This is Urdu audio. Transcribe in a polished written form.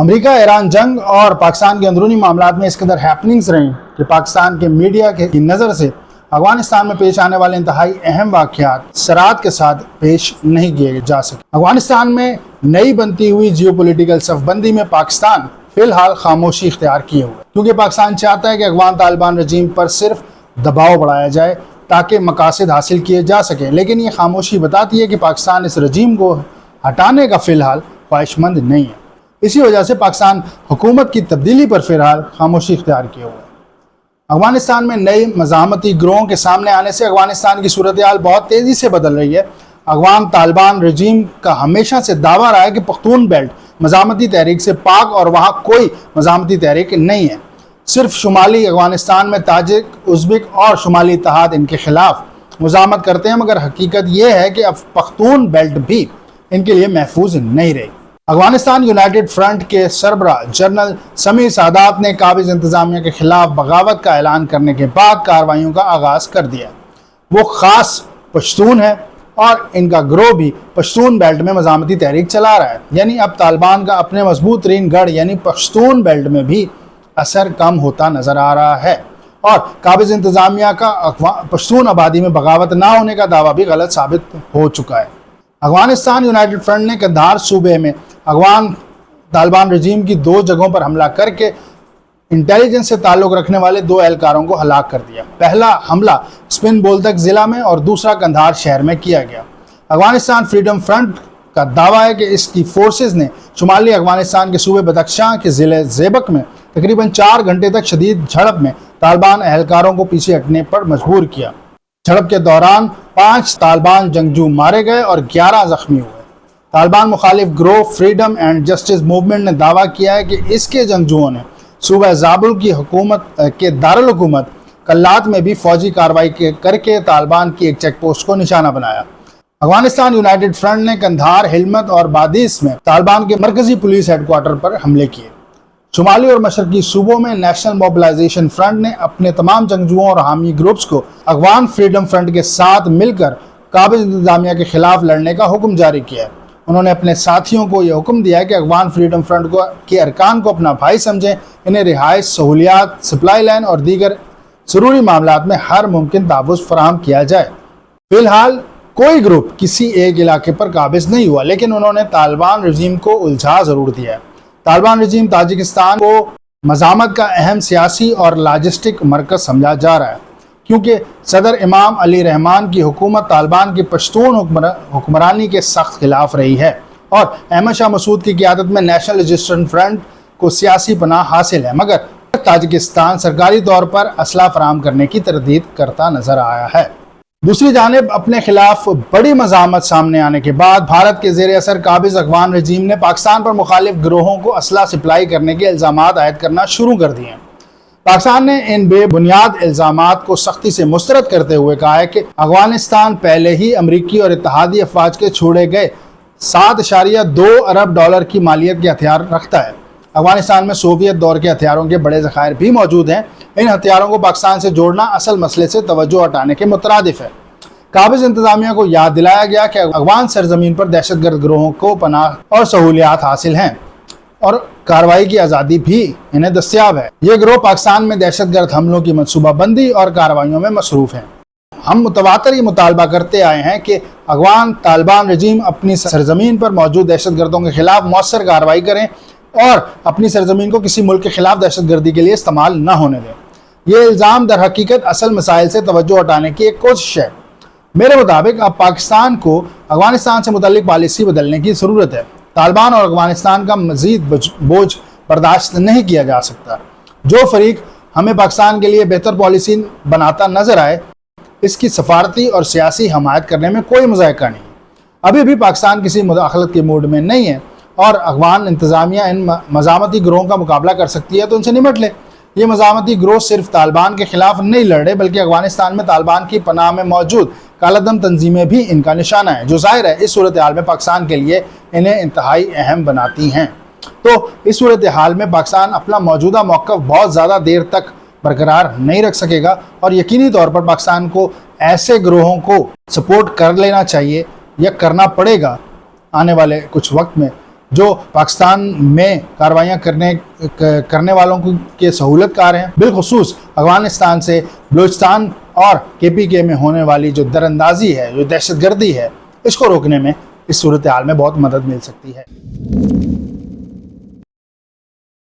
امریکہ ایران جنگ اور پاکستان کے اندرونی معاملات میں اس قدر ہیپننگز رہے کہ پاکستان کے میڈیا کی نظر سے افغانستان میں پیش آنے والے انتہائی اہم واقعات سرعت کے ساتھ پیش نہیں کیے جا سکے۔ افغانستان میں نئی بنتی ہوئی جیو پولیٹیکل صف بندی میں پاکستان فی الحال خاموشی اختیار کیے ہوئے، کیونکہ پاکستان چاہتا ہے کہ افغان طالبان رجیم پر صرف دباؤ بڑھایا جائے تاکہ مقاصد حاصل کیے جا سکیں، لیکن یہ خاموشی بتاتی ہے کہ پاکستان اس رجیم کو ہٹانے کا فی الحال خواہش مند نہیں ہے۔ اسی وجہ سے پاکستان حکومت کی تبدیلی پر فی الحال خاموشی اختیار کیے ہوئے ہے۔ افغانستان میں نئے مزاحمتی گروہوں کے سامنے آنے سے افغانستان کی صورتحال بہت تیزی سے بدل رہی ہے۔ افغان طالبان رجیم کا ہمیشہ سے دعویٰ رہا ہے کہ پختون بیلٹ مزاحمتی تحریک سے پاک اور وہاں کوئی مزاحمتی تحریک نہیں ہے، صرف شمالی افغانستان میں تاجک، ازبک اور شمالی اتحاد ان کے خلاف مزاحمت کرتے ہیں، مگر حقیقت یہ ہے کہ اب پختون بیلٹ بھی ان کے لیے محفوظ نہیں رہی۔ افغانستان یونائٹڈ فرنٹ کے سربراہ جنرل سمیع سادات نے قابض انتظامیہ کے خلاف بغاوت کا اعلان کرنے کے بعد کارروائیوں کا آغاز کر دیا۔ وہ خاص پشتون ہے اور ان کا گروہ بھی پشتون بیلٹ میں مزاحمتی تحریک چلا رہا ہے، یعنی اب طالبان کا اپنے مضبوط ترین گڑھ یعنی پشتون بیلٹ میں بھی اثر کم ہوتا نظر آ رہا ہے، اور قابض انتظامیہ کا پشتون آبادی میں بغاوت نہ ہونے کا دعویٰ بھی غلط ثابت ہو چکا ہے۔ افغانستان یونائٹڈ فرنٹ نے قندھار صوبے میں افغان طالبان رجیم کی 2 جگہوں پر حملہ کر کے انٹیلیجنس سے تعلق رکھنے والے 2 اہلکاروں کو ہلاک کر دیا۔ پہلا حملہ سپن بولدک ضلع میں اور دوسرا قندھار شہر میں کیا گیا۔ افغانستان فریڈم فرنٹ کا دعویٰ ہے کہ اس کی فورسز نے شمالی افغانستان کے صوبے بدخشاں کے ضلع زیبک میں تقریباً 4 گھنٹے تک شدید جھڑپ میں طالبان اہلکاروں کو پیچھے ہٹنے پر مجبور کیا۔ جھڑپ کے دوران 5 طالبان جنگجو مارے گئے اور 11 زخمی ہوئے۔ طالبان مخالف گروہ فریڈم اینڈ جسٹس موومنٹ نے دعویٰ کیا ہے کہ اس کے جنگجوؤں نے صوبہ زابل کی حکومت کے دارالحکومت کلات میں بھی فوجی کارروائی کر کے طالبان کی ایک چیک پوسٹ کو نشانہ بنایا۔ افغانستان یونائٹڈ فرنٹ نے قندھار، ہلمت اور بادیس میں طالبان کے مرکزی پولیس ہیڈ کوارٹر پر حملے کیے۔ شمالی اور مشرقی صوبوں میں نیشنل موبلائزیشن فرنٹ نے اپنے تمام جنگجوؤں اور حامی گروپس کو افغان فریڈم فرنٹ کے ساتھ مل کر قابض انتظامیہ کے خلاف لڑنے کا حکم جاری کیا ہے۔ انہوں نے اپنے ساتھیوں کو یہ حکم دیا ہے کہ افغان فریڈم فرنٹ کے ارکان کو اپنا بھائی سمجھیں، انہیں رہائش، سہولیات، سپلائی لائن اور دیگر ضروری معاملات میں ہر ممکن تحفظ فراہم کیا جائے۔ فی الحال کوئی گروپ کسی ایک علاقے پر قابض نہیں ہوا، لیکن انہوں نے طالبان رجیم کو الجھا ضرور دیا ہے۔ طالبان رجیم تاجکستان کو مزاحمت کا اہم سیاسی اور لاجسٹک مرکز سمجھا جا رہا ہے، کیونکہ صدر امام علی رحمان کی حکومت طالبان کی پشتون حکمرانی کے سخت خلاف رہی ہے، اور احمد شاہ مسعود کی قیادت میں نیشنل رجسٹرڈ فرنٹ کو سیاسی پناہ حاصل ہے، مگر تاجکستان سرکاری طور پر اسلحہ فراہم کرنے کی تردید کرتا نظر آیا ہے۔ دوسری جانب اپنے خلاف بڑی مزاحمت سامنے آنے کے بعد بھارت کے زیر اثر قابض افغان رجیم نے پاکستان پر مخالف گروہوں کو اسلحہ سپلائی کرنے کے الزامات عائد کرنا شروع کر دیے ہیں۔ پاکستان نے ان بے بنیاد الزامات کو سختی سے مسترد کرتے ہوئے کہا ہے کہ افغانستان پہلے ہی امریکی اور اتحادی افواج کے چھوڑے گئے 7.2 ارب ڈالر کی مالیت کے ہتھیار رکھتا ہے۔ افغانستان میں سوویت دور کے ہتھیاروں کے بڑے ذخائر بھی موجود ہیں۔ ان ہتھیاروں کو پاکستان سے جوڑنا اصل مسئلے سے توجہ ہٹانے کے مترادف ہے۔ قابض انتظامیہ کو یاد دلایا گیا کہ افغان سرزمین پر دہشت گرد گروہوں کو پناہ اور سہولیات حاصل ہیں اور کارروائی کی آزادی بھی انہیں دستیاب ہے۔ یہ گروہ پاکستان میں دہشت گرد حملوں کی منصوبہ بندی اور کارروائیوں میں مصروف ہیں۔ ہم متواتر یہ مطالبہ کرتے آئے ہیں کہ افغان طالبان رجیم اپنی سرزمین پر موجود دہشت گردوں کے خلاف مؤثر کارروائی کریں اور اپنی سرزمین کو کسی ملک کے خلاف دہشت گردی کے لیے استعمال نہ ہونے دیں۔ یہ الزام در حقیقت اصل مسائل سے توجہ ہٹانے کی ایک کوشش ہے۔ میرے مطابق اب پاکستان کو افغانستان سے متعلق پالیسی بدلنے کی ضرورت ہے۔ طالبان اور افغانستان کا مزید بوجھ برداشت نہیں کیا جا سکتا۔ جو فریق ہمیں پاکستان کے لیے بہتر پالیسی بناتا نظر آئے، اس کی سفارتی اور سیاسی حمایت کرنے میں کوئی مذائقہ نہیں۔ ابھی بھی پاکستان کسی مداخلت کے موڈ میں نہیں ہے، اور افغان انتظامیہ ان مزاحمتی گروہوں کا مقابلہ کر سکتی ہے تو ان سے نمٹ لے۔ یہ مزاحمتی گروہ صرف طالبان کے خلاف نہیں لڑ رہے، بلکہ افغانستان میں طالبان کی پناہ میں موجود کالعدم تنظیمیں بھی ان کا نشانہ ہیں، جو ظاہر ہے اس صورتحال میں پاکستان کے لیے انہیں انتہائی اہم بناتی ہیں۔ تو اس صورتحال میں پاکستان اپنا موجودہ موقف بہت زیادہ دیر تک برقرار نہیں رکھ سکے گا، اور یقینی طور پر پاکستان کو ایسے گروہوں کو سپورٹ کر لینا چاہیے یا کرنا پڑے گا آنے والے کچھ وقت میں، جو پاکستان میں کارروائیاں کرنے والوں کے سہولت کار ہیں، بالخصوص افغانستان سے بلوچستان اور KPK میں ہونے والی جو دراندازی ہے، جو دہشت گردی ہے، اس کو روکنے میں اس صورتحال میں بہت مدد مل سکتی ہے۔